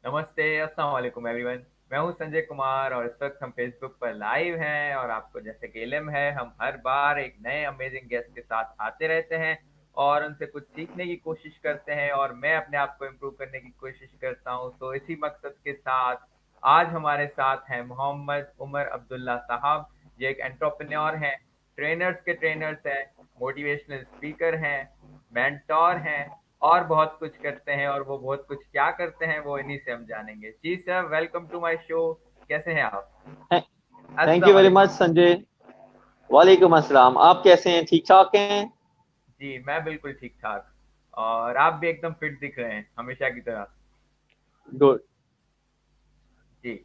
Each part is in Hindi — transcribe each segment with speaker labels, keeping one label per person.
Speaker 1: नमस्ते, अस्सलाम वालेकुम एवरीवन। मैं हूं संजय कुमार और इस वक्त हम फेसबुक पर लाइव हैं और आपको जैसे कि इल्म है, हम हर बार एक नए अमेजिंग गेस्ट के साथ आते रहते हैं और उनसे कुछ सीखने की कोशिश करते हैं और मैं अपने आप को इम्प्रूव करने की कोशिश करता हूं। तो इसी मकसद के साथ आज हमारे साथ हैं मोहम्मद उमर अब्दुल्ला साहब। ये एक एंटरप्रेन्योर हैं, ट्रेनर्स के ट्रेनर्स हैं, मोटिवेशनल स्पीकर हैं, मेंटोर हैं और बहुत कुछ करते हैं। और वो बहुत कुछ क्या करते हैं वो इन्हीं से हम जानेंगे। जी sir, welcome to my show. कैसे हैं आप?
Speaker 2: थैंक
Speaker 1: अस्सलाम
Speaker 2: यू वेरी
Speaker 1: वालेकुम।
Speaker 2: मच संजय। वालेकुम अस्सलाम। आप कैसे हैं? ठीक ठाक हैं?
Speaker 1: जी मैं बिल्कुल ठीक ठाक। और आप भी एकदम फिट दिख रहे हैं हमेशा की तरह।
Speaker 2: गुड।
Speaker 1: जी।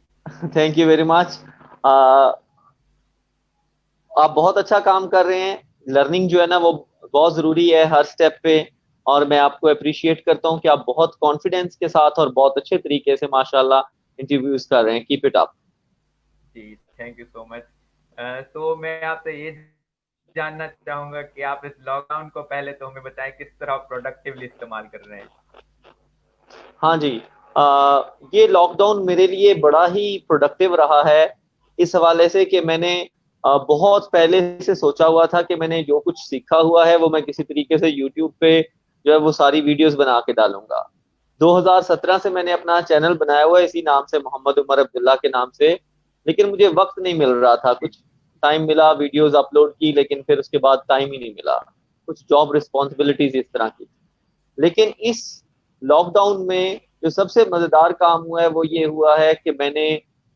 Speaker 2: Thank you very much. आप बहुत अच्छा काम कर रहे हैं। लर्निंग जो है ना वो बहुत जरूरी है हर स्टेप पे। और मैं आपको अप्रिशिएट करता हूँ कि आप बहुत कॉन्फिडेंस के साथ और बहुत अच्छे तरीके से माशाल्लाह इंटरव्यूज कर रहे हैं। Keep it up.
Speaker 1: जी थैंक यू सो मच। तो मैं आपसे ये जानना चाहूंगा कि आप इस लॉकडाउन को पहले तो हमें बताएं किस तरह प्रोडक्टिवली इस्तेमाल कर रहे हैं।
Speaker 2: हाँ जी। ये लॉकडाउन मेरे लिए बड़ा ही प्रोडक्टिव रहा है इस हवाले से कि मैंने बहुत पहले से सोचा हुआ था कि मैंने जो कुछ सीखा हुआ है वो मैं किसी तरीके से यूट्यूब पे जो है वो सारी वीडियोस बना के डालूंगा। 2017 से मैंने अपना चैनल बनाया हुआ है इसी नाम से, मोहम्मद उमर अब्दुल्ला के नाम से। लेकिन मुझे वक्त नहीं मिल रहा था।
Speaker 1: जी।
Speaker 2: कुछ टाइम मिला, वीडियोस अपलोड की, लेकिन फिर उसके बाद टाइम ही नहीं मिला। कुछ जॉब रिस्पॉन्सिबिलिटीज इस तरह की। लेकिन इस लॉकडाउन में जो सबसे मजेदार काम हुआ है वो ये हुआ है कि मैंने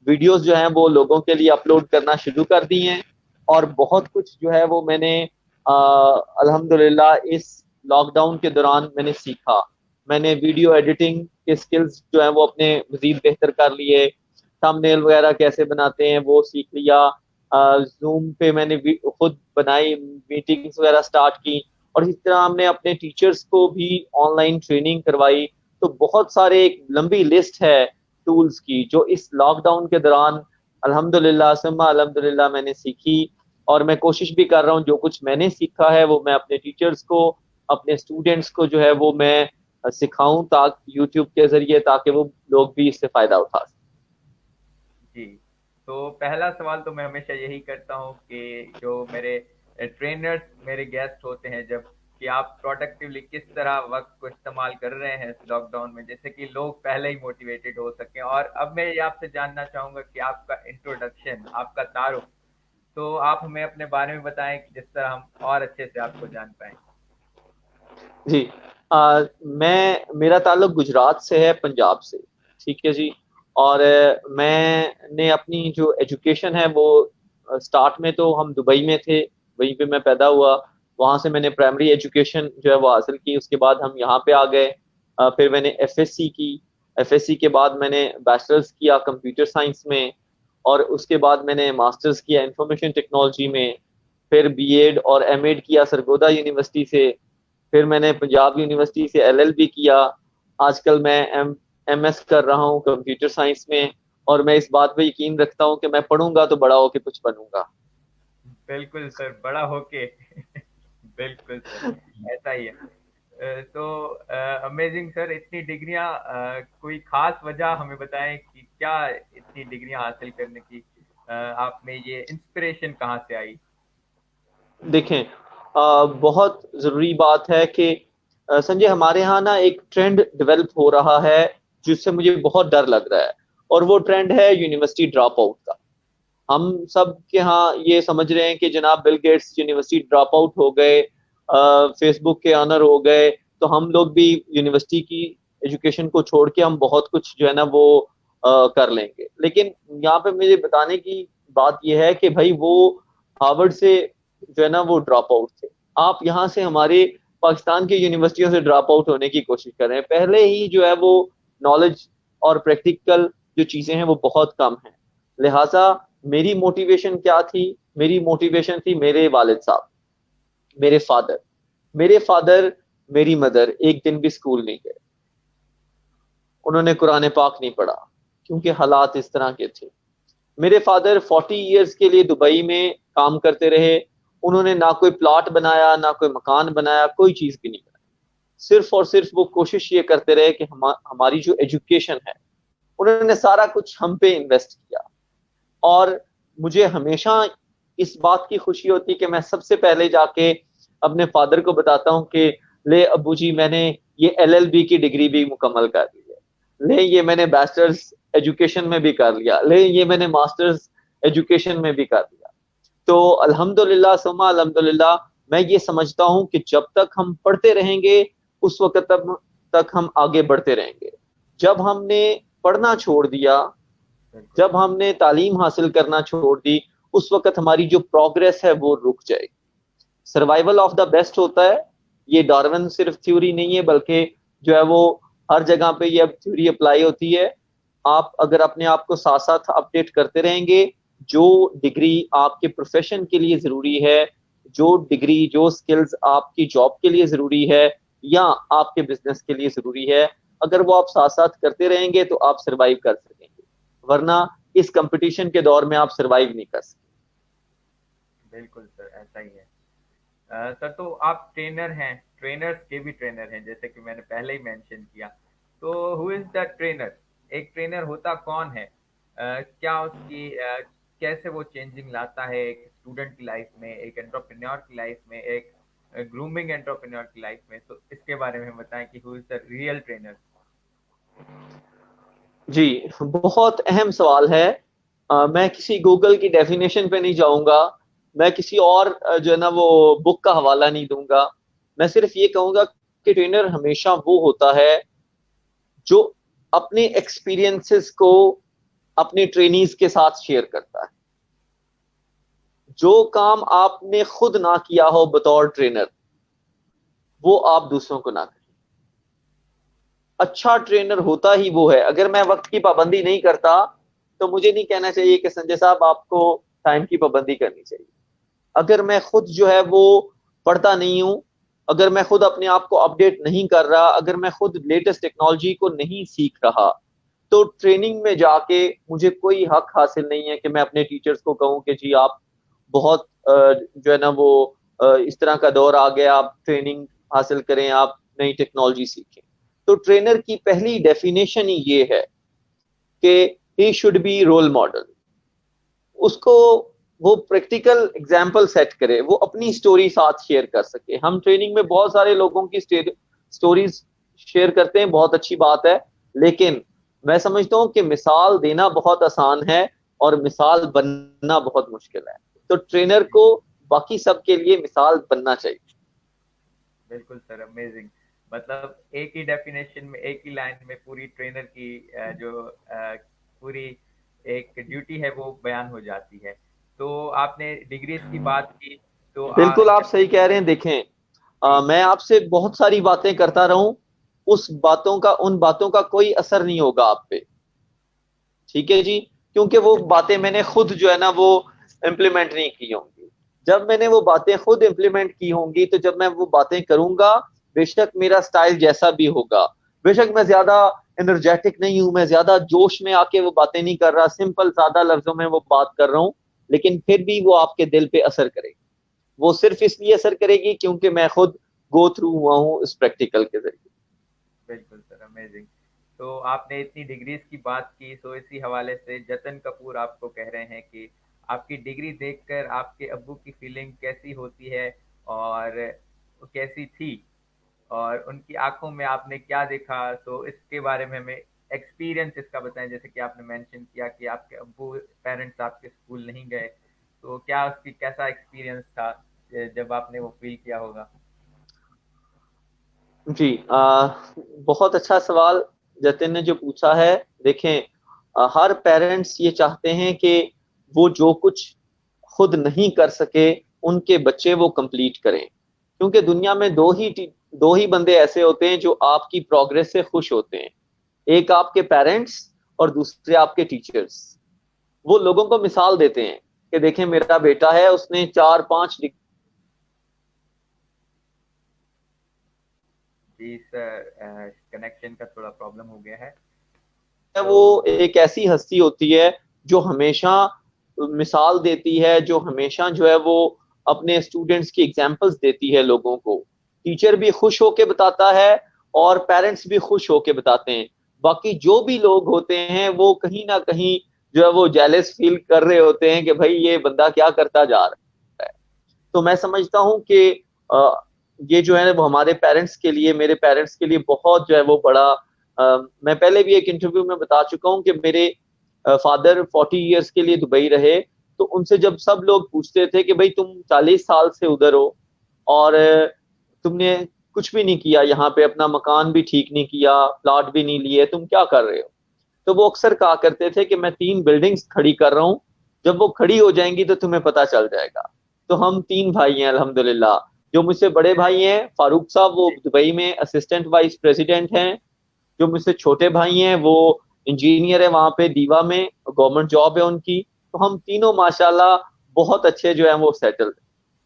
Speaker 2: वीडियोस जो हैं वो लोगों के लिए अपलोड करना शुरू कर दी हैं। और बहुत कुछ जो है वो मैंने अल्हम्दुलिल्लाह इस लॉकडाउन के दौरान मैंने सीखा। मैंने वीडियो एडिटिंग के स्किल्स जो है वो अपने मजीद बेहतर कर लिए। थंबनेल वगैरह कैसे बनाते हैं वो सीख लिया। जूम पे मैंने खुद बनाई, मीटिंग्स वगैरह स्टार्ट की। और इस तरह हमने अपने टीचर्स को भी ऑनलाइन ट्रेनिंग करवाई। तो बहुत सारे, एक लंबी लिस्ट है टूल्स की जो इस लॉकडाउन के दौरान अल्हम्दुलिल्लाह सुम्मा अल्हम्दुलिल्लाह मैंने सीखी। और मैं कोशिश भी कर रहा हूँ जो कुछ मैंने सीखा है वो मैं अपने टीचर्स को, अपने स्टूडेंट्स को जो है वो मैं सिखाऊं ताकि यूट्यूब के जरिए, ताकि वो लोग भी इससे फायदा उठा सकें।
Speaker 1: जी। तो पहला सवाल तो मैं हमेशा यही करता हूँ कि जो मेरे ट्रेनर्स मेरे गेस्ट होते हैं जब, कि आप प्रोडक्टिवली किस तरह वक्त को इस्तेमाल कर रहे हैं इस लॉकडाउन में, जैसे कि लोग पहले ही मोटिवेटेड हो सकें। और अब मैं ये आपसे जानना चाहूंगा कि आपका इंट्रोडक्शन, आपका तारुफ, तो आप हमें अपने बारे में बताएं कि जिस तरह हम और अच्छे से आपको जान पाएं।
Speaker 2: जी। मेरा ताल्लुक गुजरात से है, पंजाब से। ठीक है जी। और मैंने अपनी जो एजुकेशन है वो स्टार्ट में तो हम दुबई में थे, वहीं पे मैं पैदा हुआ। वहां से मैंने प्राइमरी एजुकेशन जो है वो हासिल की। उसके बाद हम यहाँ पे आ गए। फिर मैंने एफएससी की। एफएससी के बाद मैंने बैचलर्स किया कंप्यूटर साइंस में। और उसके बाद मैंने मास्टर्स किया इंफॉर्मेशन टेक्नोलॉजी में। फिर बीएड और एमएड किया सरगोदा यूनिवर्सिटी से। फिर मैंने पंजाब यूनिवर्सिटी से एलएलबी किया। आजकल मैं एमएस कर रहा हूँ कंप्यूटर साइंस में। और मैं इस बात पे यकीन रखता हूँ कि मैं पढ़ूंगा तो बड़ा होके कुछ बनूंगा।
Speaker 1: बिल्कुल सर, बड़ा होके बिल्कुल सर, ऐसा ही है। तो अमेजिंग सर, इतनी डिग्रियां, कोई खास वजह हमें बताएं कि क्या इतनी डिग्रियां हासिल करने की आप में ये इंस्पिरेशन कहाँ से आई?
Speaker 2: देखें, बहुत जरूरी बात है कि संजय, हमारे यहाँ ना एक ट्रेंड डेवलप हो रहा है जिससे मुझे बहुत डर लग रहा है। और वो ट्रेंड है यूनिवर्सिटी ड्रॉप आउट का। हम सब के यहाँ ये समझ रहे हैं कि जनाब Bill Gates university drop out हो गए, फेसबुक के ऑनर हो गए, तो हम लोग भी यूनिवर्सिटी की एजुकेशन को छोड़ के हम बहुत कुछ जो है ना वो कर लेंगे। लेकिन यहाँ पे मुझे बताने की बात यह है कि भाई वो हार्वर्ड से जो है ना वो ड्रॉप आउट थे। आप यहाँ से हमारे पाकिस्तान की यूनिवर्सिटियों से ड्रॉप आउट होने की कोशिश कर रहे हैं। पहले ही जो है वो नॉलेज और प्रैक्टिकल जो चीजें हैं वो बहुत कम है। लिहाजा मेरी मोटिवेशन क्या थी? मेरी मोटिवेशन थी मेरे वालिद साहब, मेरे फादर। मेरे फादर, मेरी मदर एक दिन भी स्कूल नहीं गए। उन्होंने कुरान पाक नहीं पढ़ा क्योंकि हालात इस तरह के थे। मेरे फादर 40 ईयर्स के लिए दुबई में काम करते रहे। उन्होंने ना कोई प्लॉट बनाया, ना कोई मकान बनाया, कोई चीज भी नहीं बनाई। सिर्फ और सिर्फ वो कोशिश ये करते रहे कि हमारी जो एजुकेशन है उन्होंने सारा कुछ हम पे इन्वेस्ट किया। और मुझे हमेशा इस बात की खुशी होती कि मैं सबसे पहले जाके अपने फादर को बताता हूँ कि ले अब्बू जी, मैंने ये LLB की डिग्री भी मुकम्मल कर ली है, ले ये मैंने बैचलर्स एजुकेशन में भी कर लिया, ले ये मैंने मास्टर्स एजुकेशन में भी कर लिया। तो अल्हम्दुलिल्लाह सुम्मा अल्हम्दुलिल्लाह, मैं ये समझता हूँ कि जब तक हम पढ़ते रहेंगे उस वक्त तक हम आगे बढ़ते रहेंगे। जब हमने पढ़ना छोड़ दिया,
Speaker 1: बिल्कुल।
Speaker 2: जब हमने तालीम हासिल करना छोड़ दी, उस वक्त हमारी जो प्रोग्रेस है वो रुक जाएगी। सर्वाइवल ऑफ द बेस्ट होता है, ये डार्विन सिर्फ थ्योरी नहीं है, बल्कि जो है वो हर जगह पे ये थ्योरी अप्लाई होती है। आप अगर अपने आप को साथ साथ अपडेट करते रहेंगे, जो डिग्री आपके प्रोफेशन के लिए जरूरी है, जो डिग्री जो स्किल्स आपकी जॉब के लिए जरूरी है या आपके बिजनेस के लिए जरूरी है, अगर वो आप साथ साथ करते रहेंगे तो आप सरवाइव कर सकेंगे, वरना इस कंपटीशन के दौर में आप सरवाइव नहीं कर सकते।
Speaker 1: बिल्कुल सर, ऐसा ही है। सर, तो आप ट्रेनर हैं, ट्रेनर्स के भी ट्रेनर हैं, जैसे कि मैंने पहले ही मेंशन किया। तो हु इज द ट्रेनर? एक ट्रेनर होता कौन है? क्या उसकी कैसे वो चेंजिंग लाता है एक स्टूडेंट की लाइफ में, एक एंटरप्रेन्योर की लाइफ में, एक ग्रूमिंग एंटरप्रेन्योर की लाइफ में? तो इसके बारे में बताएं कि who is the real trainer.
Speaker 2: जी, बहुत अहम सवाल है। मैं किसी गूगल की डेफिनेशन पे नहीं जाऊंगा, मैं किसी और जो है ना वो बुक का हवाला नहीं दूंगा। मैं सिर्फ ये कहूंगा कि ट्रेनर हमेशा वो होता है जो अपने एक्सपीरियंसेस को अपने ट्रेनीज के साथ शेयर करता है। जो काम आपने खुद ना किया हो बतौर ट्रेनर, वो आप दूसरों को ना करें। अच्छा ट्रेनर होता ही वो है। अगर मैं वक्त की पाबंदी नहीं करता तो मुझे नहीं कहना चाहिए कि संजय साहब आपको टाइम की पाबंदी करनी चाहिए। अगर मैं खुद जो है वो पढ़ता नहीं हूं, अगर मैं खुद अपने आप को अपडेट नहीं कर रहा, अगर मैं खुद लेटेस्ट टेक्नोलॉजी को नहीं सीख रहा, तो ट्रेनिंग में जाके मुझे कोई हक हासिल नहीं है कि मैं अपने टीचर्स को कहूं कि जी आप बहुत जो है ना वो इस तरह का दौर आ गया, आप ट्रेनिंग हासिल करें, आप नई टेक्नोलॉजी सीखें। तो ट्रेनर की पहली डेफिनेशन ही ये है कि he should be role model. उसको वो प्रैक्टिकल एग्जाम्पल सेट करे, वो अपनी स्टोरी साथ शेयर कर सके। हम ट्रेनिंग में बहुत सारे लोगों की स्टोरीज शेयर करते हैं, बहुत अच्छी बात है, लेकिन मैं समझता हूं कि मिसाल देना बहुत आसान है और मिसाल बनना बहुत मुश्किल है। तो ट्रेनर को बाकी सबके लिए मिसाल बनना चाहिए।
Speaker 1: बिल्कुल सर, अमेजिंग। मतलब एक ही डेफिनेशन में, एक ही लाइन में पूरी ट्रेनर की जो पूरी एक ड्यूटी है वो बयान हो जाती है। तो आपने डिग्रीज की बात की, तो
Speaker 2: बिल्कुल आप
Speaker 1: जब
Speaker 2: सही कह रहे हैं। देखें,
Speaker 1: जी
Speaker 2: मैं आपसे बहुत सारी बातें करता रहूं, उन बातों का कोई असर नहीं होगा आप पे। ठीक है जी, क्योंकि वो बातें मैंने खुद जो है ना वो इम्प्लीमेंट नहीं की होंगी। जब मैंने वो बातें खुद इम्प्लीमेंट की होंगी तो जब मैं वो बातें करूंगा, बेशक मेरा स्टाइल जैसा भी होगा, बेशक मैं ज्यादा एनर्जेटिक नहीं हूं, मैं ज्यादा जोश में आके वो बातें नहीं कर रहा, सिंपल सादा लफ्जों में वो बात कर रहा हूं, लेकिन फिर भी वो आपके दिल पे असर करेगी। वो सिर्फ इसलिए असर करेगी क्योंकि मैं खुद गो थ्रू हुआ हूं इस प्रैक्टिकल के जरिए।
Speaker 1: बिल्कुल सर, अमेजिंग। तो आपने इतनी डिग्रीज की बात की, तो इसी हवाले से जतन कपूर आपको कह रहे हैं कि आपकी डिग्री देखकर आपके अब्बू की फीलिंग कैसी होती है और वो कैसी थी, और उनकी आंखों में आपने क्या देखा? तो इसके बारे में हमें एक्सपीरियंस इसका बताएं। जैसे कि आपने मेंशन किया कि आपके अब्बू पेरेंट्स आपके स्कूल नहीं गए, तो क्या उसकी कैसा एक्सपीरियंस था जब आपने वो फील किया होगा?
Speaker 2: जी, बहुत अच्छा सवाल जतिन ने जो पूछा है। देखें, हर पेरेंट्स ये चाहते हैं कि वो जो कुछ खुद नहीं कर सके उनके बच्चे वो कंप्लीट करें, क्योंकि दुनिया में दो ही बंदे ऐसे होते हैं जो आपकी प्रोग्रेस से खुश होते हैं। एक आपके पेरेंट्स और दूसरे आपके टीचर्स। वो लोगों को मिसाल देते हैं कि देखें मेरा बेटा है, उसने 4-5
Speaker 1: जी सर, कनेक्शन का थोड़ा प्रॉब्लम हो गया है। तो
Speaker 2: वो एक ऐसी हस्ती होती है जो हमेशा मिसाल देती है, जो हमेशा जो है वो अपने स्टूडेंट्स की एग्जांपल्स देती है लोगों को। टीचर भी खुश होके बताता है और पेरेंट्स भी खुश होके बताते हैं। बाकी जो भी लोग होते हैं वो कहीं ना कहीं जो है वो जेलस फील कर रहे होते हैं कि भाई ये बंदा क्या करता जा रहा है। तो मैं समझता हूँ कि ये जो है वो हमारे पेरेंट्स के लिए, मेरे पेरेंट्स के लिए बहुत जो है वो बड़ा, मैं पहले भी एक इंटरव्यू में बता चुका हूँ कि मेरे फादर 40 ईयर्स के लिए दुबई रहे। तो उनसे जब सब लोग पूछते थे कि भाई तुम 40 साल से उधर हो और तुमने कुछ भी नहीं किया यहाँ पे, अपना मकान भी ठीक नहीं किया, प्लॉट भी नहीं लिए, तुम क्या कर रहे हो? तो वो अक्सर कहा करते थे कि मैं 3 बिल्डिंग्स खड़ी कर रहा हूँ, जब वो खड़ी हो जाएंगी तो तुम्हें पता चल जाएगा। तो हम 3 भाई हैं अल्हम्दुलिल्लाह। जो मुझसे बड़े भाई हैं फारूक साहब, वो दुबई में असिस्टेंट वाइस प्रेसिडेंट हैं। जो मुझसे छोटे भाई हैं वो इंजीनियर है वहां पे दीवा में, गवर्नमेंट जॉब है उनकी। तो हम तीनों माशाल्लाह बहुत अच्छे जो है वो सेटल्ड।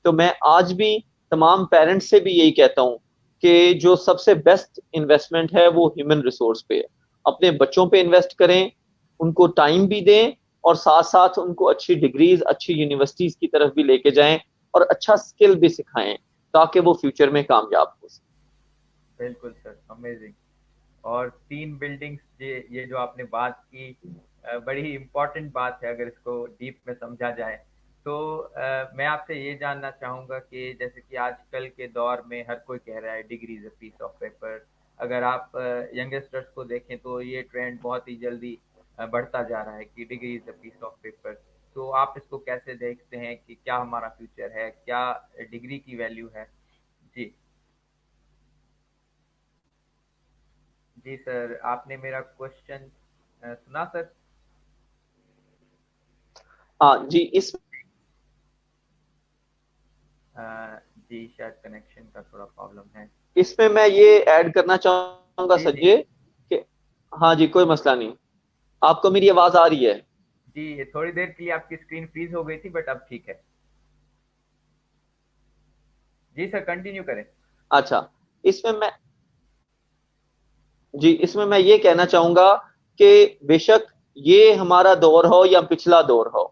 Speaker 2: तो मैं आज भी तमाम पेरेंट्स से भी यही कहता हूँ कि जो सबसे बेस्ट इन्वेस्टमेंट है वो ह्यूमन रिसोर्स पे है। अपने बच्चों पे इन्वेस्ट करें, उनको टाइम भी दें और साथ साथ उनको अच्छी डिग्रीज, अच्छी यूनिवर्सिटीज की तरफ भी लेके जाएं और अच्छा स्किल भी सिखाएं ताकि वो फ्यूचर में कामयाब हो सके।
Speaker 1: बिल्कुल सर, अमेजिंग। और 3 बिल्डिंग्स, ये जो आपने बात की, बड़ी इम्पोर्टेंट बात है अगर इसको डीप में समझा जाए तो। मैं आपसे ये जानना चाहूँगा कि जैसे कि आजकल के दौर में हर कोई कह रहा है degree is a piece of paper. अगर आप यंगस्टर्स को देखें तो ये ट्रेंड बहुत ही जल्दी बढ़ता जा रहा है कि degree is a piece of paper. तो आप इसको कैसे देखते हैं कि क्या हमारा फ्यूचर है, क्या डिग्री की वैल्यू है? जी। जी सर, आपने मेरा क्वेश्चन सुना सर?
Speaker 2: हाँ जी।
Speaker 1: अ, जी, शायद कनेक्शन का थोड़ा प्रॉब्लम है।
Speaker 2: इसमें मैं ये ऐड करना चाहूंगा
Speaker 1: जी, जी।
Speaker 2: संजय कि हाँ जी, कोई मसला नहीं। आपको मेरी आवाज आ रही है?
Speaker 1: जी, ये थोड़ी देर के लिए आपकी स्क्रीन फ्रीज हो गई थी बट अब ठीक है। जी सर, कंटिन्यू करें।
Speaker 2: अच्छा। इसमें मैं जी, इसमें मैं ये कहना चाहूंगा कि बेशक ये हमारा दौर हो या पिछला दौर हो,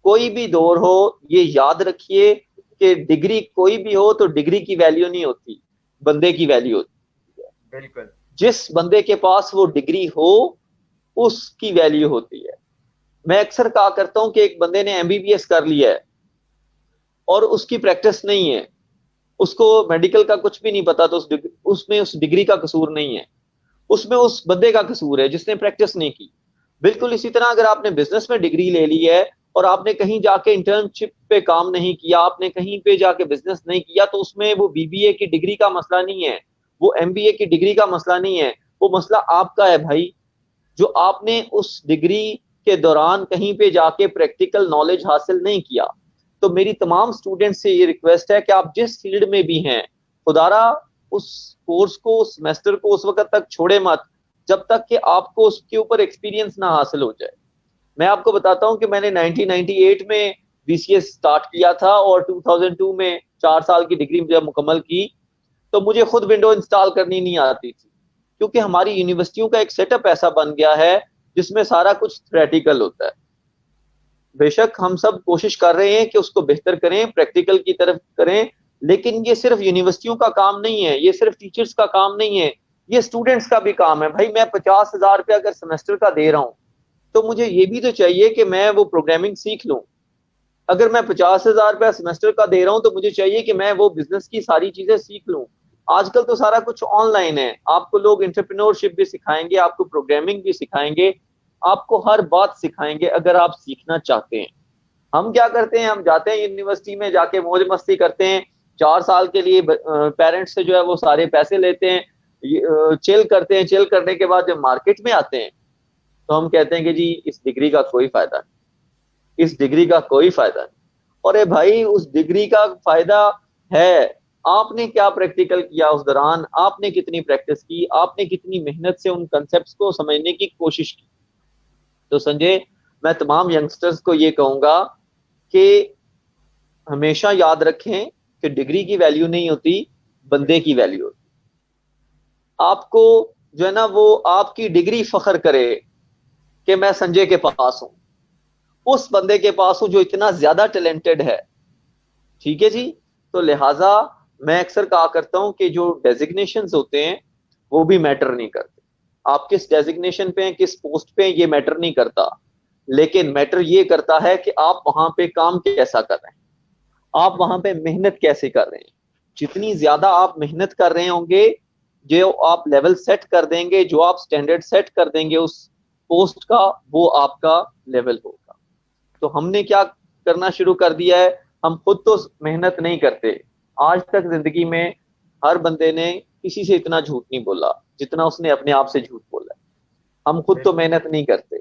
Speaker 2: कोई भी दौर हो, ये याद रखिए कि डिग्री कोई भी हो तो डिग्री की वैल्यू नहीं होती, बंदे की वैल्यू होती है।
Speaker 1: बिल्कुल।
Speaker 2: जिस बंदे के पास वो डिग्री हो उसकी वैल्यू होती है। मैं अक्सर कहा करता हूं कि एक बंदे ने एमबीबीएस कर लिया है और उसकी प्रैक्टिस नहीं है, उसको मेडिकल का कुछ भी नहीं पता, तो उसमें उस डिग्री का कसूर नहीं है, उसमें उस बंदे का कसूर है जिसने प्रैक्टिस नहीं की। बिल्कुल इसी तरह अगर आपने बिजनेस में डिग्री ले ली है और आपने कहीं जाके इंटर्नशिप पे काम नहीं किया, आपने कहीं पे जाके बिजनेस नहीं किया, तो उसमें वो बीबीए की डिग्री का मसला नहीं है, वो एमबीए की डिग्री का मसला नहीं है, वो मसला आपका है भाई, जो आपने उस डिग्री के दौरान कहीं पे जाके प्रैक्टिकल नॉलेज हासिल नहीं किया। तो मेरी तमाम स्टूडेंट्स से ये रिक्वेस्ट है कि आप जिस फील्ड में भी हैं, खुदारा उस कोर्स को, उस सेमेस्टर को उस वक्त तक छोड़े मत जब तक कि आपको उसके ऊपर एक्सपीरियंस ना हासिल हो जाए। मैं आपको बताता हूं कि मैंने 1998 में बीसीएस स्टार्ट किया था और 2002 में 4 साल की डिग्री जब मुकम्मल की तो मुझे खुद विंडो इंस्टॉल करनी नहीं आती थी, क्योंकि हमारी यूनिवर्सिटियों का एक सेटअप ऐसा बन गया है जिसमें सारा कुछ थ्योरेटिकल होता है। बेशक हम सब कोशिश कर रहे हैं कि उसको बेहतर करें, प्रैक्टिकल की तरफ करें, लेकिन ये सिर्फ यूनिवर्सिटियों का काम नहीं है, ये सिर्फ टीचर्स का काम नहीं है, ये स्टूडेंट्स का भी काम है। भाई मैं 50,000 रुपया अगर सेमेस्टर का दे रहा हूँ तो मुझे ये भी तो चाहिए कि मैं वो प्रोग्रामिंग सीख लूँ। अगर मैं 50,000 रुपया सेमेस्टर का दे रहा हूँ तो मुझे चाहिए कि मैं वो बिजनेस की सारी चीजें सीख लूँ। आजकल तो सारा कुछ ऑनलाइन है, आपको लोग एंटरप्रेन्योरशिप भी सिखाएंगे, आपको प्रोग्रामिंग भी सिखाएंगे, आपको हर बात सिखाएंगे अगर आप सीखना चाहते हैं। हम क्या करते हैं, हम जाते हैं यूनिवर्सिटी में, जाके मौज मस्ती करते हैं, 4 साल के लिए पेरेंट्स से जो है वो सारे पैसे लेते हैं, चिल करते हैं, चिल करने के बाद जब मार्केट में आते हैं तो हम कहते हैं कि जी इस डिग्री का कोई फायदा नहीं, इस डिग्री का कोई फायदा नहीं। और ए भाई उस डिग्री का फायदा है, आपने क्या प्रैक्टिकल किया उस दौरान, आपने कितनी प्रैक्टिस की, आपने कितनी मेहनत से उन कंसेप्ट को समझने की कोशिश की। तो संजय, मैं तमाम यंगस्टर्स को ये कहूंगा कि हमेशा याद रखें कि डिग्री की वैल्यू नहीं होती, बंदे की वैल्यू होती। आपको जो है ना वो आपकी डिग्री फख्र करे कि मैं संजय के पास हूं, उस बंदे के पास हूं जो इतना ज्यादा टैलेंटेड है। ठीक है जी। तो लिहाजा मैं अक्सर कहा करता हूं कि जो डेजिग्नेशंस होते हैं वो भी मैटर नहीं करते। आप किस डेजिग्नेशन पे हैं, किस पोस्ट पे हैं, ये मैटर नहीं करता, लेकिन मैटर ये करता है कि आप वहां पे काम कैसा कर रहे हैं, आप वहां पे मेहनत कैसे कर रहे हैं। जितनी ज्यादा आप मेहनत कर रहे होंगे, जो आप लेवल सेट कर देंगे, जो आप स्टैंडर्ड सेट कर देंगे उस पोस्ट का, वो आपका लेवल होगा। तो हमने क्या करना शुरू कर दिया है, हम खुद तो मेहनत नहीं करते। आज तक जिंदगी में हर बंदे ने किसी से इतना झूठ नहीं बोला जितना उसने अपने आप से झूठ बोला है। हम खुद तो
Speaker 1: बिल्कुल
Speaker 2: मेहनत नहीं करते,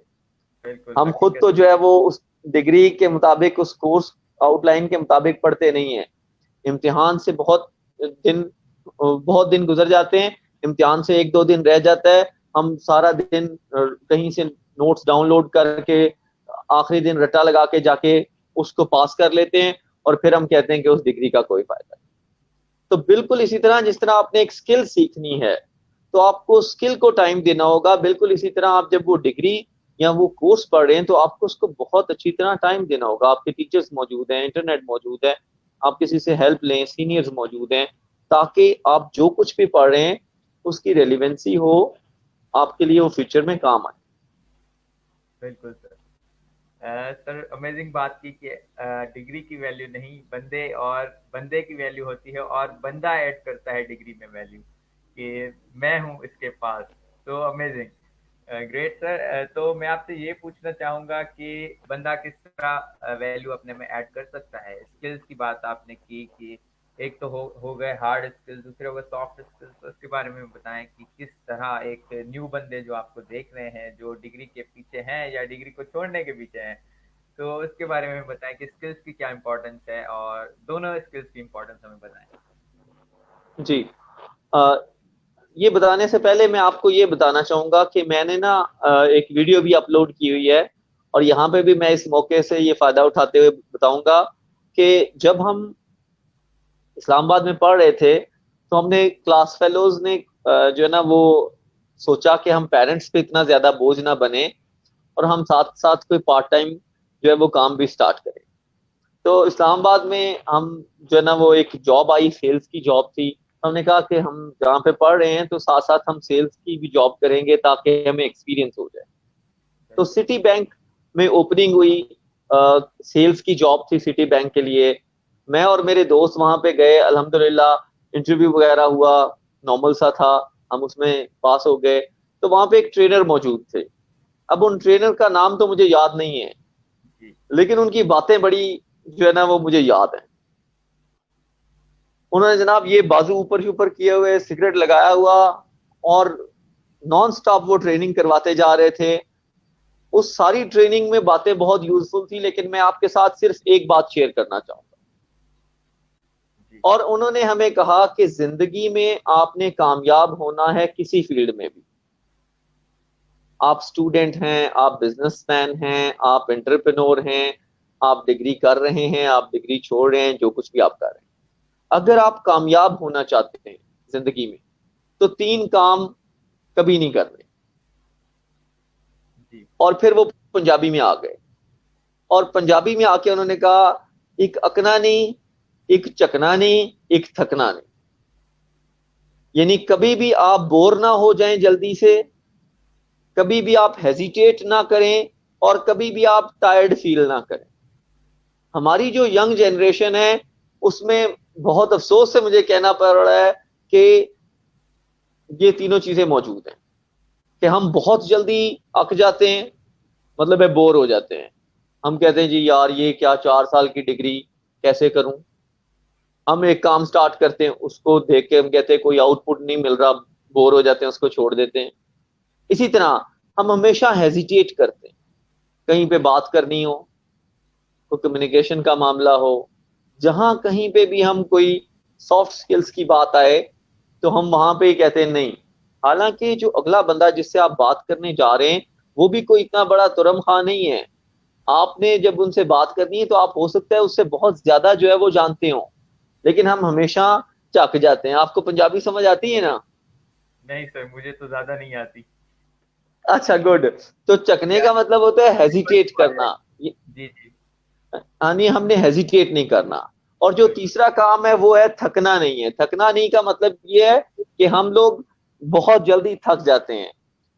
Speaker 1: बिल्कुल
Speaker 2: हम खुद
Speaker 1: हकीकत
Speaker 2: तो जो है वो उस डिग्री के मुताबिक, उस कोर्स आउटलाइन के मुताबिक पढ़ते नहीं है। इम्तिहान से बहुत दिन गुजर जाते हैं, इम्तिहान से एक दो दिन रह जाता है, हम सारा दिन कहीं से नोट्स डाउनलोड करके आखिरी दिन रट्टा लगा के जाके उसको पास कर लेते हैं, और फिर हम कहते हैं कि उस डिग्री का कोई फायदा नहीं। तो बिल्कुल इसी तरह जिस तरह आपने एक स्किल सीखनी है तो आपको स्किल को टाइम देना होगा, बिल्कुल इसी तरह आप जब वो डिग्री या वो कोर्स पढ़ रहे हैं तो आपको उसको बहुत अच्छी तरह टाइम देना होगा। आपके टीचर्स मौजूद हैं, इंटरनेट मौजूद है, आप किसी से हेल्प लें, सीनियर्स मौजूद हैं, ताकि आप जो कुछ भी पढ़ रहे हैं उसकी रेलिवेंसी हो, आपके लिए वो फ्यूचर में काम आए।
Speaker 1: बिल्कुल सर। सर अमेजिंग बात की कि डिग्री की वैल्यू नहीं, बंदे और बंदे की वैल्यू होती है, और बंदा ऐड करता है डिग्री में वैल्यू कि मैं हूँ इसके पास। तो अमेजिंग, ग्रेट सर। तो मैं आपसे ये पूछना चाहूँगा कि बंदा किस तरह वैल्यू अपने में ऐड कर सकता है। स्किल्स की बात आपने की कि एक तो हो गए हार्ड स्किल्स, दूसरे हो गए सॉफ्ट स्किल्स। तो इसके बारे में बताएं कि किस तरह एक न्यू बंदे जो आपको देख रहे हैं, जो डिग्री के पीछे हैं या डिग्री को छोड़ने के पीछे हैं, तो इसके बारे में बताएं कि स्किल्स की क्या इंपॉर्टेंस है, और दोनों स्किल्स की इंपॉर्टेंस हमें बताएं।
Speaker 2: जी, आ, ये बताने से पहले मैं आपको ये बताना चाहूंगा कि मैंने ना एक वीडियो भी अपलोड की हुई है, और यहाँ पे भी मैं इस मौके से ये फायदा उठाते हुए बताऊंगा कि जब हम इस्लामाबाद में पढ़ रहे थे तो हमने क्लास फेलोज ने जो है ना वो सोचा कि हम पेरेंट्स पे इतना ज्यादा बोझ ना बने, और हम साथ साथ कोई पार्ट टाइम जो है वो काम भी स्टार्ट करें। तो इस्लामाबाद में हम जो है ना वो एक जॉब आई, सेल्स की जॉब थी। हमने कहा कि हम जहाँ पे पढ़ रहे हैं तो साथ साथ हम सेल्स की भी जॉब करेंगे ताकि हमें एक्सपीरियंस हो जाए। तो सिटी बैंक में ओपनिंग हुई, सेल्स की जॉब थी सिटी बैंक के लिए। मैं और मेरे दोस्त वहां पे गए, अल्हम्दुलिल्लाह इंटरव्यू वगैरह हुआ, नॉर्मल सा था, हम उसमें पास हो गए। तो वहां पे एक ट्रेनर मौजूद थे। अब उन ट्रेनर का नाम तो मुझे याद नहीं है,
Speaker 1: जी
Speaker 2: लेकिन उनकी बातें बड़ी जो है ना वो मुझे याद है। उन्होंने जनाब ये बाजू ऊपर ऊपर किए हुए, सिगरेट लगाया हुआ, और नॉन स्टॉप वो ट्रेनिंग करवाते जा रहे थे। उस सारी ट्रेनिंग में बातें बहुत यूजफुल थी, लेकिन मैं आपके साथ सिर्फ एक बात शेयर करना चाहूंगा।
Speaker 1: जी
Speaker 2: और उन्होंने हमें कहा कि जिंदगी में आपने कामयाब होना है किसी फील्ड में भी, आप स्टूडेंट हैं, आप बिजनेसमैन हैं, आप एंटरप्रेन्योर हैं, आप डिग्री कर रहे हैं, आप डिग्री छोड़ रहे हैं, जो कुछ भी आप कर रहे हैं, अगर आप कामयाब होना चाहते हैं जिंदगी में तो तीन काम कभी नहीं करने।
Speaker 1: जी
Speaker 2: और फिर वो पंजाबी में आ गए, और पंजाबी में आके उन्होंने कहा, एक अकना नहीं, एक चकना नहीं, एक थकना नहीं। यानी कभी भी आप बोर ना हो जाएं जल्दी से, कभी भी आप हेजिटेट ना करें, और कभी भी आप टायर्ड फील ना करें। हमारी जो यंग जनरेशन है उसमें बहुत अफसोस से मुझे कहना पड़ रहा है कि ये तीनों चीजें मौजूद हैं, कि हम बहुत जल्दी अक जाते हैं, मतलब है बोर हो जाते हैं। हम कहते हैं जी यार ये क्या 4 साल की डिग्री कैसे करूं। हम एक काम स्टार्ट करते हैं, उसको देख के हम कहते हैं कोई आउटपुट नहीं मिल रहा, बोर हो जाते हैं, उसको छोड़ देते हैं। इसी तरह हम हमेशा हेजिटेट करते हैं, कहीं पे बात करनी हो, कोई कम्युनिकेशन का मामला हो, जहां कहीं पे भी हम कोई सॉफ्ट स्किल्स की बात आए तो हम वहां पे ही कहते हैं नहीं। हालांकि जो अगला बंदा जिससे आप बात करने जा रहे हैं वो भी कोई इतना बड़ा तुरम खा नहीं है। आपने जब उनसे बात करनी है तो आप हो सकता है उससे बहुत ज्यादा जो है वो जानते हो, लेकिन हम हमेशा चक जाते हैं। आपको पंजाबी समझ आती है ना?
Speaker 1: नहीं सर, मुझे तो ज्यादा नहीं आती।
Speaker 2: अच्छा, गुड। तो चकने
Speaker 1: क्या?
Speaker 2: का मतलब होता है हेजिटेट करना।
Speaker 1: जी जी।
Speaker 2: यानी हमने हेजिटेट नहीं करना। और जो
Speaker 1: बिल्कुल।
Speaker 2: तीसरा काम है वो है थकना नहीं है। थकना नहीं का मतलब ये है कि हम लोग बहुत जल्दी थक जाते हैं।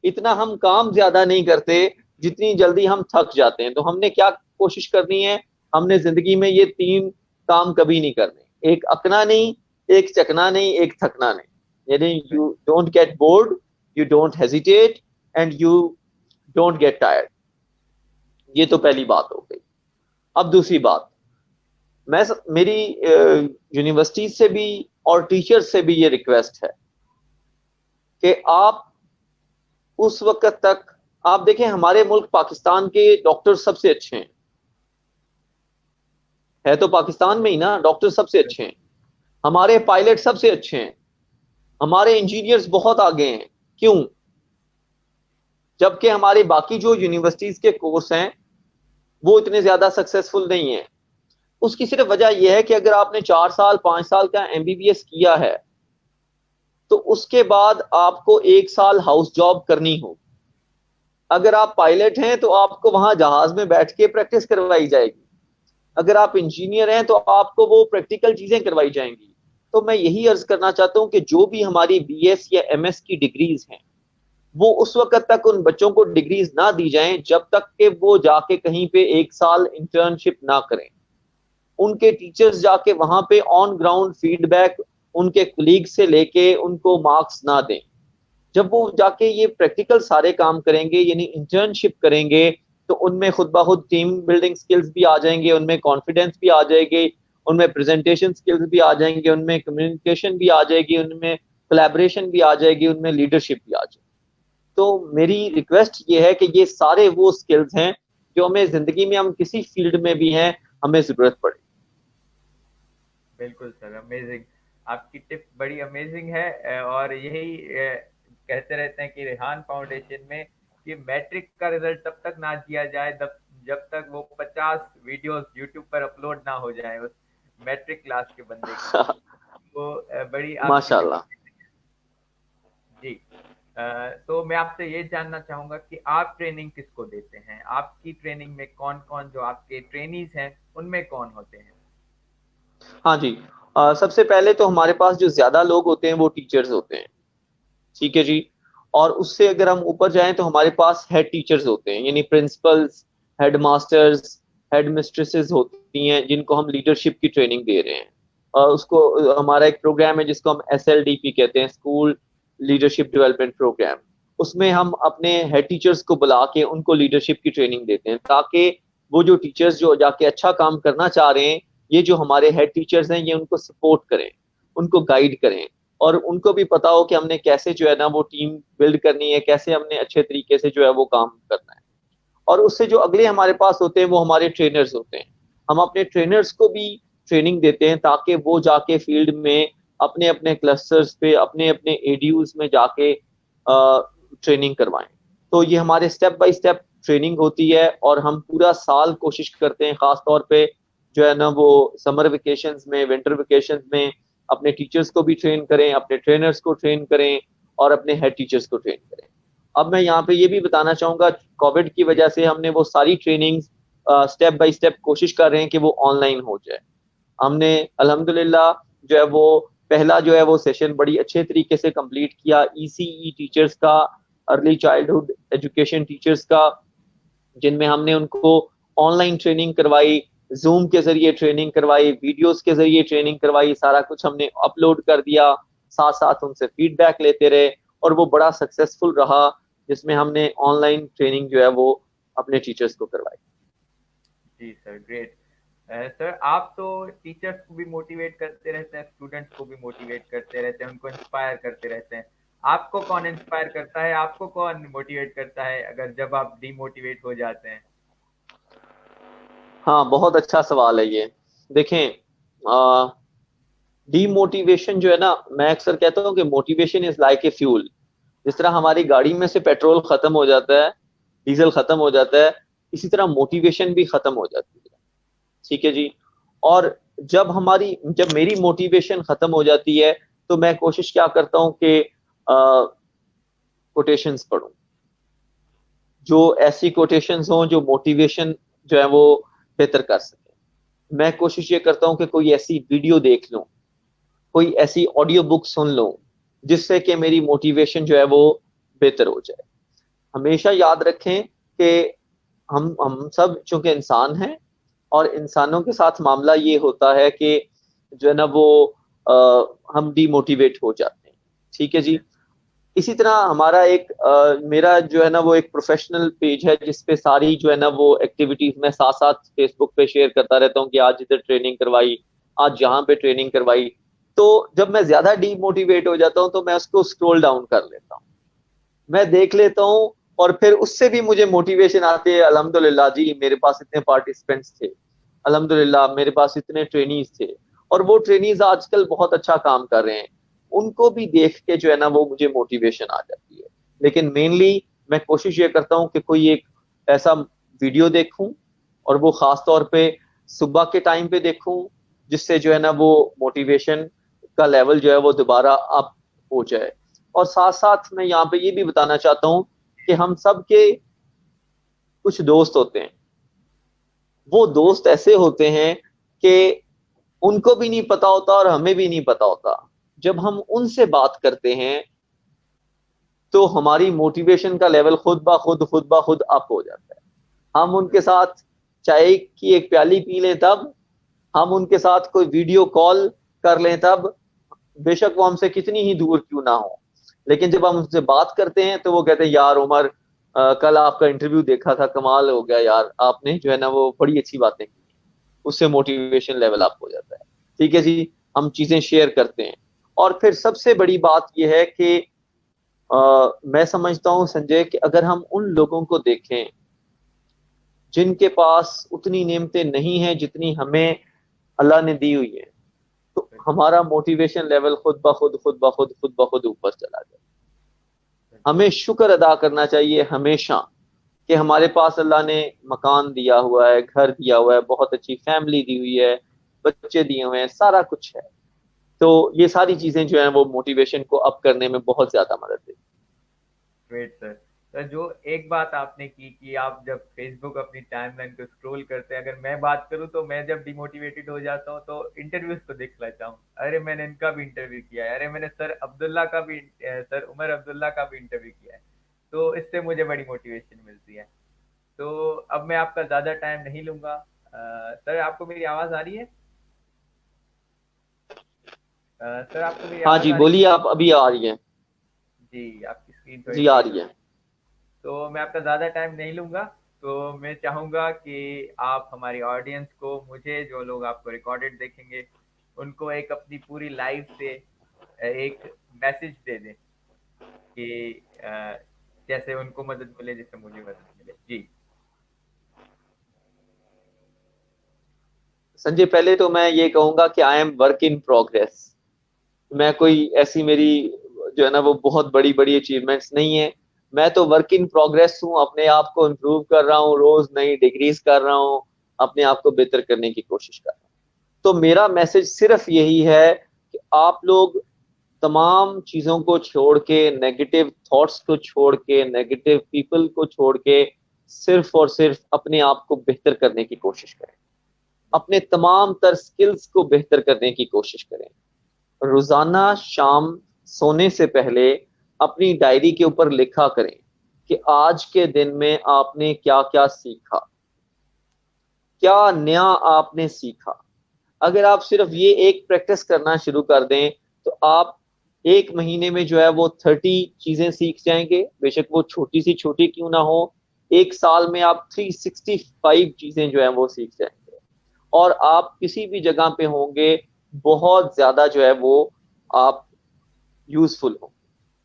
Speaker 2: इतना हम काम ज्यादा नहीं करते जितनी जल्दी हम थक जाते हैं। तो हमने क्या कोशिश करनी है, हमने जिंदगी में ये 3 काम कभी नहीं करने, एक अकना नहीं, एक चकना नहीं, एक थकना नहीं। यानी you don't get bored, you don't hesitate and you don't get tired. ये तो पहली बात हो गई। अब दूसरी बात, मैं मेरी यूनिवर्सिटी से भी और टीचर से भी ये रिक्वेस्ट है कि आप उस वक्त तक, आप देखें हमारे मुल्क पाकिस्तान के डॉक्टर सबसे अच्छे हैं, है तो पाकिस्तान में ही ना, डॉक्टर सबसे अच्छे हैं, हमारे पायलट सबसे अच्छे हैं, हमारे इंजीनियर्स बहुत आगे हैं। क्यों? जबकि हमारे बाकी जो यूनिवर्सिटीज के कोर्स हैं वो इतने ज्यादा सक्सेसफुल नहीं है। उसकी सिर्फ वजह यह है कि अगर आपने 4 साल 5 साल का एमबीबीएस किया है तो उसके बाद आपको 1 साल हाउस जॉब करनी हो। अगर आप पायलट हैं तो आपको वहां जहाज में बैठ के प्रैक्टिस करवाई जाएगी। अगर आप इंजीनियर हैं तो आपको वो प्रैक्टिकल चीजें करवाई जाएंगी। तो मैं यही अर्ज करना चाहता हूं कि जो भी हमारी बीएस या एमएस की डिग्रीज हैं वो उस वक्त तक उन बच्चों को डिग्रीज ना दी जाएं जब तक कि वो जाके कहीं पे 1 साल इंटर्नशिप ना करें। उनके टीचर्स जाके वहां पे ऑन ग्राउंड फीडबैक उनके कुलीग से लेके उनको मार्क्स ना दें। जब वो जाके ये प्रैक्टिकल सारे काम करेंगे यानी इंटर्नशिप करेंगे तो उनमें खुद ब खुद टीम बिल्डिंग स्किल्स भी आ जाएंगे, उनमें कॉन्फिडेंस भी आ जाएगी, उनमें प्रेजेंटेशन स्किल्स भी आ जाएंगे, उनमें कम्युनिकेशन भी आ जाएगी, उनमें कोलैबोरेशन भी आ जाएगी, उनमें लीडरशिप भी आ जाएगी। तो मेरी रिक्वेस्ट ये है कि ये सारे वो स्किल्स हैं जो हमें जिंदगी में, हम किसी फील्ड में भी हैं, हमें जरूरत पड़े।
Speaker 1: बिल्कुल सर, अमेजिंग। आपकी टिप बड़ी अमेजिंग है। और यही कहते रहते हैं कि रेहान फाउंडेशन में कि मैट्रिक का रिजल्ट तब तक ना दिया जाए जब तक वो 50 वीडियोस यूट्यूब पर अपलोड ना हो जाए उस मैट्रिक क्लास के बंदे की। तो बड़ी आपकी टिप।
Speaker 2: माशाल्लाह।
Speaker 1: जी। तो मैं आपसे ये जानना चाहूंगा कि आप ट्रेनिंग किसको देते हैं? आपकी ट्रेनिंग में कौन कौन, जो आपके ट्रेनीज हैं उनमें कौन होते हैं?
Speaker 2: हाँ जी। सबसे पहले तो हमारे पास जो ज्यादा लोग होते हैं वो टीचर्स होते हैं। ठीक है जी। और उससे अगर हम ऊपर जाएं तो हमारे पास हेड टीचर्स होते हैं, यानी प्रिंसिपल्स, हेड मास्टर्स, हेड मिस्ट्रेसेस होती हैं जिनको हम लीडरशिप की ट्रेनिंग दे रहे हैं। उसको हमारा एक प्रोग्राम है जिसको हम एसएलडीपी कहते हैं, स्कूल लीडरशिप डेवलपमेंट प्रोग्राम। उसमें हम अपने हेड टीचर्स को बुला के उनको लीडरशिप की ट्रेनिंग देते हैं ताकि वो जो टीचर्स जो जाके अच्छा काम करना चाह रहे हैं, ये जो हमारे हेड टीचर्स हैं ये उनको सपोर्ट करें, उनको गाइड करें, और उनको भी पता हो कि हमने कैसे जो है ना वो टीम बिल्ड करनी है, कैसे हमने अच्छे तरीके से जो है वो काम करना है। और उससे जो अगले हमारे पास होते हैं वो हमारे ट्रेनर्स होते हैं। हम अपने ट्रेनर्स को भी ट्रेनिंग देते हैं ताकि वो जाके फील्ड में अपने अपने क्लस्टर्स पे, अपने अपने एडीयूज में जाके ट्रेनिंग करवाएं। तो ये हमारे स्टेप बाय स्टेप ट्रेनिंग होती है और हम पूरा साल कोशिश करते हैं, खास तौर पे जो है ना वो समर वेकेशंस में, विंटर वेकेशंस में अपने टीचर्स को भी ट्रेन करें, अपने ट्रेनर्स को ट्रेन करें और अपने हेड टीचर्स को ट्रेन करें। अब मैं यहाँ पे ये भी बताना चाहूंगा, कोविड की वजह से हमने वो सारी ट्रेनिंग स्टेप बाय स्टेप कोशिश कर रहे हैं कि वो ऑनलाइन हो जाए। हमने अल्हम्दुलिल्लाह जो है वो पहला जो है वो सेशन बड़ी अच्छे तरीके से कंप्लीट किया, ईसीई टीचर्स का, अर्ली चाइल्डहुड एजुकेशन टीचर्स का, जिनमें हमने उनको ऑनलाइन ट्रेनिंग करवाई, जूम के जरिए ट्रेनिंग करवाई, वीडियोस के जरिए ट्रेनिंग करवाई, सारा कुछ हमने अपलोड कर दिया, साथ साथ उनसे फीडबैक लेते रहे और वो बड़ा सक्सेसफुल रहा, जिसमें हमने ऑनलाइन ट्रेनिंग जो है वो अपने टीचर्स को करवाई।
Speaker 1: जी सर, ग्रेट। सर, आप तो टीचर्स को भी मोटिवेट करते रहते हैं, स्टूडेंट्स को भी मोटिवेट करते रहते हैं, उनको इंस्पायर करते रहते हैं। आपको कौन इंस्पायर करता है, आपको कौन मोटिवेट करता है अगर जब आप डीमोटिवेट हो जाते हैं?
Speaker 2: हाँ, बहुत अच्छा सवाल है ये। देखें, डीमोटिवेशन जो है ना, मैं अक्सर कहता हूँ कि motivation is like a fuel. जिस तरह हमारी गाड़ी में से पेट्रोल खत्म हो जाता है, डीजल खत्म हो जाता है, इसी तरह मोटिवेशन भी खत्म हो जाती है। ठीक है जी। और जब मेरी मोटिवेशन खत्म हो जाती है तो मैं कोशिश क्या करता हूँ कि कोटेशंस पढूं, जो ऐसी कोटेशंस हों जो मोटिवेशन जो है वो बेहतर कर सके। मैं कोशिश ये करता हूँ कि कोई ऐसी वीडियो देख लूं, कोई ऐसी ऑडियो बुक सुन लूं जिससे कि मेरी मोटिवेशन जो है वो बेहतर हो जाए। हमेशा याद रखें कि हम सब चूंकि इंसान हैं, और इंसानों के साथ मामला ये होता है कि जो है ना वो हम डीमोटिवेट हो जाते हैं। ठीक है जी। इसी तरह हमारा मेरा जो है ना वो एक प्रोफेशनल पेज है जिसपे सारी जो है ना वो एक्टिविटीज मैं साथ साथ फेसबुक पे शेयर करता रहता हूँ कि आज इधर ट्रेनिंग करवाई, आज जहाँ पे ट्रेनिंग करवाई। तो जब मैं ज्यादा डीमोटिवेट हो जाता हूँ तो मैं उसको स्क्रॉल डाउन कर लेता हूँ, मैं देख लेता हूँ, और फिर उससे भी मुझे मोटिवेशन आती है, अल्हम्दुलिल्लाह जी मेरे पास इतने पार्टिसिपेंट्स थे, अल्हम्दुलिल्लाह मेरे पास इतने ट्रेनीज थे, और वो ट्रेनीज आजकल बहुत अच्छा काम कर रहे हैं। उनको भी देख के जो है ना वो मुझे मोटिवेशन आ जाती है। लेकिन मेनली मैं कोशिश ये करता हूँ कि कोई एक ऐसा वीडियो देखूं, और वो खास तौर पे सुबह के टाइम पे देखूं, जिससे जो है ना वो मोटिवेशन का लेवल जो है वो दोबारा अप हो जाए। और साथ साथ मैं यहाँ पे ये भी बताना चाहता हूँ कि हम सब के कुछ दोस्त होते हैं, वो दोस्त ऐसे होते हैं कि उनको भी नहीं पता होता और हमें भी नहीं पता होता। जब हम उनसे बात करते हैं तो हमारी मोटिवेशन का लेवल खुद ब खुद अप हो जाता है। हम उनके साथ चाय की एक प्याली पी लें तब, हम उनके साथ कोई वीडियो कॉल कर लें तब, बेशक वो हमसे कितनी ही दूर क्यों ना हो, लेकिन जब हम उनसे बात करते हैं तो वो कहते हैं यार उमर, कल आपका इंटरव्यू देखा था, कमाल हो गया यार, आपने जो है ना वो बड़ी अच्छी बातें की। उससे मोटिवेशन लेवल अप हो जाता है। ठीक है जी। हम चीजें शेयर करते हैं। और फिर सबसे बड़ी बात यह है कि मैं समझता हूं संजय कि अगर हम उन लोगों को देखें जिनके पास उतनी नेमतें नहीं हैं जितनी हमें अल्लाह ने दी हुई है, तो हमारा मोटिवेशन लेवल खुद ब खुद ऊपर चला जाए। हमें शुक्र अदा करना चाहिए हमेशा कि हमारे पास अल्लाह ने मकान दिया हुआ है, घर दिया हुआ है, बहुत अच्छी फैमिली दी हुई है, बच्चे दिए हुए हैं, सारा कुछ है। तो ये सारी चीजें जो है वो मोटिवेशन को अप करने में बहुत ज्यादा मदद देती
Speaker 1: ग्रेट सर। सर जो एक बात आपने की कि आप जब फेसबुक अपनी टाइमलाइन को स्क्रॉल करते हैं, अगर मैं बात करूं तो मैं जब डिमोटिवेटेड हो जाता हूं तो इंटरव्यूज को देख लेता हूं, अरे मैंने इनका भी इंटरव्यू किया है, अरे मैंने सर उमर अब्दुल्ला का भी इंटरव्यू किया है। तो इससे मुझे बड़ी मोटिवेशन मिलती है। तो अब मैं आपका ज्यादा टाइम नहीं लूंगा। सर आपको मेरी आवाज आ रही है? सर आपको मेरी
Speaker 2: है। हाँ
Speaker 1: आवाज
Speaker 2: जी
Speaker 1: आ रही है?
Speaker 2: बोलिए, आप अभी आ रही है।
Speaker 1: जी, आपकी स्क्रीन थोड़ी
Speaker 2: जी आ
Speaker 1: तेज हो
Speaker 2: रही
Speaker 1: रही
Speaker 2: है।
Speaker 1: है। तो मैं आपका ज़्यादा टाइम नहीं लूँगा। तो मैं चाहूँगा कि आप हमारी ऑडियंस को, मुझे जो लोग आपको रिकॉर्डेड देखेंगे, उनको एक अपनी पूरी लाइफ से एक मैसेज दे दें कि जैसे उनको मदद मिले, जैसे मुझे मदद मिले। जी।
Speaker 2: संजय पहले तो मैं ये कहूंगा कि I am work in progress. मैं कोई ऐसी मेरी जो है ना वो बहुत बड़ी बड़ी अचीवमेंट्स नहीं है। मैं तो वर्क इन प्रोग्रेस हूँ, अपने आप को इम्प्रूव कर रहा हूँ, रोज नई डिग्रीज कर रहा हूँ, अपने आप को बेहतर करने की कोशिश कर रहा हूँ। तो मेरा मैसेज सिर्फ यही है कि आप लोग तमाम चीजों को छोड़ के, नेगेटिव थॉट्स को छोड़ के, नेगेटिव पीपल को छोड़ के, सिर्फ और सिर्फ अपने आप को बेहतर करने की कोशिश करें। अपने तमाम तर स्किल्स को बेहतर करने की कोशिश करें। रोजाना शाम सोने से पहले अपनी डायरी के ऊपर लिखा करें कि आज के दिन में आपने क्या क्या सीखा, क्या नया आपने सीखा। अगर आप सिर्फ ये एक प्रैक्टिस करना शुरू कर दें तो आप एक महीने में जो है वो 30 चीजें सीख जाएंगे, बेशक वो छोटी सी छोटी क्यों ना हो। एक साल में आप 365 चीजें जो है वो सीख जाएंगे, और आप किसी भी जगह पे होंगे बहुत ज्यादा जो है वो आप यूजफुल हो।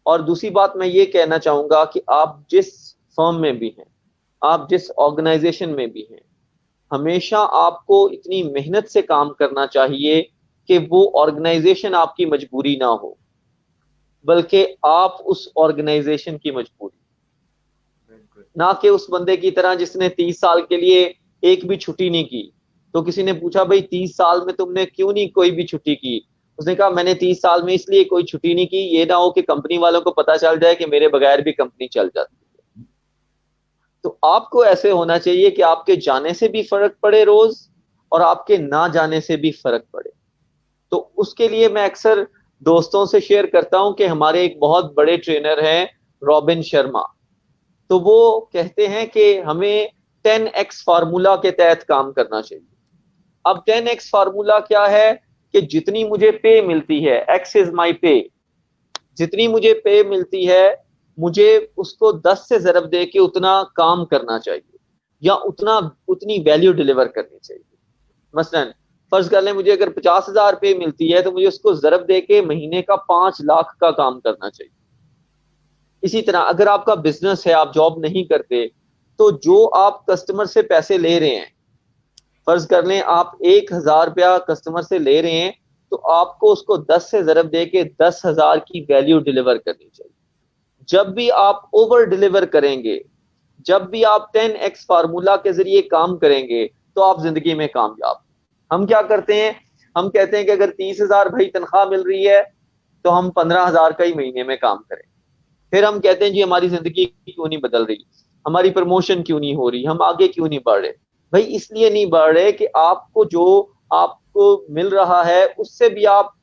Speaker 2: और दूसरी बात मैं ये कहना चाहूंगा कि आप जिस फर्म में भी हैं, आप जिस ऑर्गेनाइजेशन में भी हैं, हमेशा आपको इतनी मेहनत से काम करना चाहिए कि वो ऑर्गेनाइजेशन आपकी मजबूरी ना हो, बल्कि आप उस ऑर्गेनाइजेशन की मजबूरी।
Speaker 1: बिल्कुल।
Speaker 2: ना कि उस बंदे की तरह जिसने 30 साल के लिए एक भी छुट्टी नहीं की। तो किसी ने पूछा भाई 30 साल में तुमने क्यों नहीं कोई भी छुट्टी की? उसने कहा मैंने 30 साल में इसलिए कोई छुट्टी नहीं की, ये ना हो कि कंपनी वालों को पता चल जाए कि मेरे बगैर भी कंपनी चल जाती है। तो आपको ऐसे होना चाहिए कि आपके जाने से भी फर्क पड़े रोज, और आपके ना जाने से भी फर्क पड़े। तो उसके लिए मैं अक्सर दोस्तों से शेयर करता हूं कि हमारे एक बहुत बड़े ट्रेनर हैं, रॉबिन शर्मा। तो वो कहते हैं कि हमें 10x फार्मूला के तहत काम करना चाहिए। अब 10x फार्मूला क्या है कि जितनी मुझे पे मिलती है, x इज माई पे, जितनी मुझे पे मिलती है मुझे उसको 10 से ज़रब दे के उतना काम करना चाहिए या उतनी वैल्यू डिलीवर करनी चाहिए। मसलन फर्ज कर लें मुझे अगर 50,000 पे मिलती है तो मुझे उसको ज़रब दे के महीने का 5 लाख का काम करना चाहिए। इसी तरह अगर आपका बिजनेस है, आप जॉब नहीं करते, तो जो आप कस्टमर से पैसे ले रहे हैं, फर्ज कर लें आप 1,000 रुपया कस्टमर से ले रहे हैं, तो आपको उसको 10 से ज़रब दे के 10,000 की वैल्यू डिलीवर करनी चाहिए। जब भी आप ओवर डिलीवर करेंगे, जब भी आप 10x फार्मूला के जरिए काम करेंगे, तो आप जिंदगी में कामयाब। हम क्या करते हैं, हम कहते हैं कि अगर 30,000 भाई तनख्वाह मिल रही है तो हम 15,000 का ही महीने में काम करें। फिर हम कहते हैं जी हमारी जिंदगी क्यों नहीं बदल रही, हमारी प्रमोशन क्यों नहीं हो रही, हम आगे क्यों नहीं बढ़ रहे। भाई इसलिए नहीं बढ़ रहे कि आपको जो आपको मिल रहा है उससे भी आप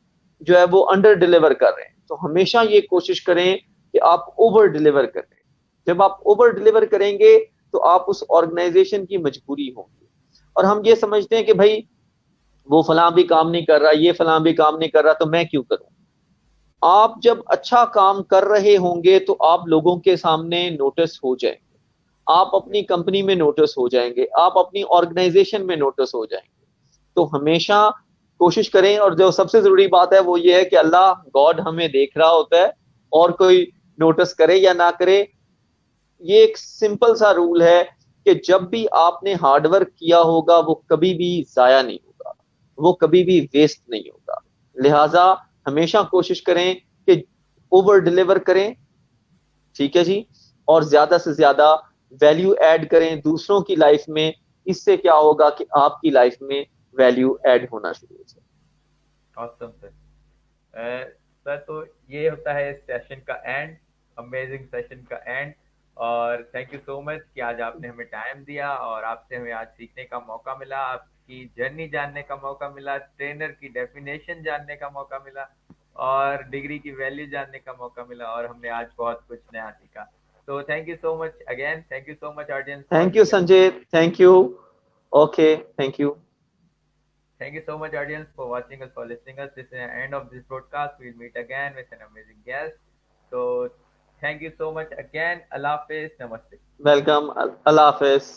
Speaker 2: जो है वो अंडर डिलीवर कर रहे हैं। तो हमेशा ये कोशिश करें कि आप ओवर डिलीवर करें। जब आप ओवर डिलीवर करेंगे तो आप उस ऑर्गेनाइजेशन की मजबूरी होंगी। और हम ये समझते हैं कि भाई वो फलां भी काम नहीं कर रहा, ये फलां भी काम नहीं कर रहा, तो मैं क्यों करूं। आप जब अच्छा काम कर रहे होंगे तो आप लोगों के सामने नोटिस हो जाएंगे, आप अपनी कंपनी में नोटिस हो जाएंगे, आप अपनी ऑर्गेनाइजेशन में नोटिस हो जाएंगे। तो हमेशा कोशिश करें। और जो सबसे जरूरी बात है वो ये है कि अल्लाह गॉड हमें देख रहा होता है, और कोई नोटिस करे या ना करे, ये एक सिंपल सा रूल है कि जब भी आपने हार्डवर्क किया होगा वो कभी भी जाया नहीं होगा, वो कभी भी वेस्ट नहीं होगा। लिहाजा हमेशा कोशिश करें कि ओवर डिलीवर करें, ठीक है जी, और ज्यादा से ज्यादा वैल्यू ऐड करें दूसरों की लाइफ में। इससे क्या होगा कि आपकी लाइफ में वैल्यू ऐड होना शुरू हो जाए।
Speaker 1: ऑसम सर, तो ये होता है इस सेशन का एंड, अमेजिंग सेशन का एंड। और थैंक यू सो मच कि आज आपने हमें टाइम दिया और आपसे हमें आज सीखने का मौका मिला, आपकी जर्नी जानने का मौका मिला, ट्रेनर की डेफिनेशन जानने का मौका मिला और डिग्री की वैल्यू जानने का मौका मिला, और हमने आज बहुत कुछ नया सीखा। तो thank you so much again, thank you so much audience for
Speaker 2: thank you
Speaker 1: being.
Speaker 2: Sanjay, thank you. Okay, thank you.
Speaker 1: Thank you so much, audience, for watching us, for listening us. This is the end of this broadcast. We'll meet again with an amazing guest. So, thank you so much again. Allah Hafiz. Namaste.
Speaker 2: Welcome, Allah Hafiz.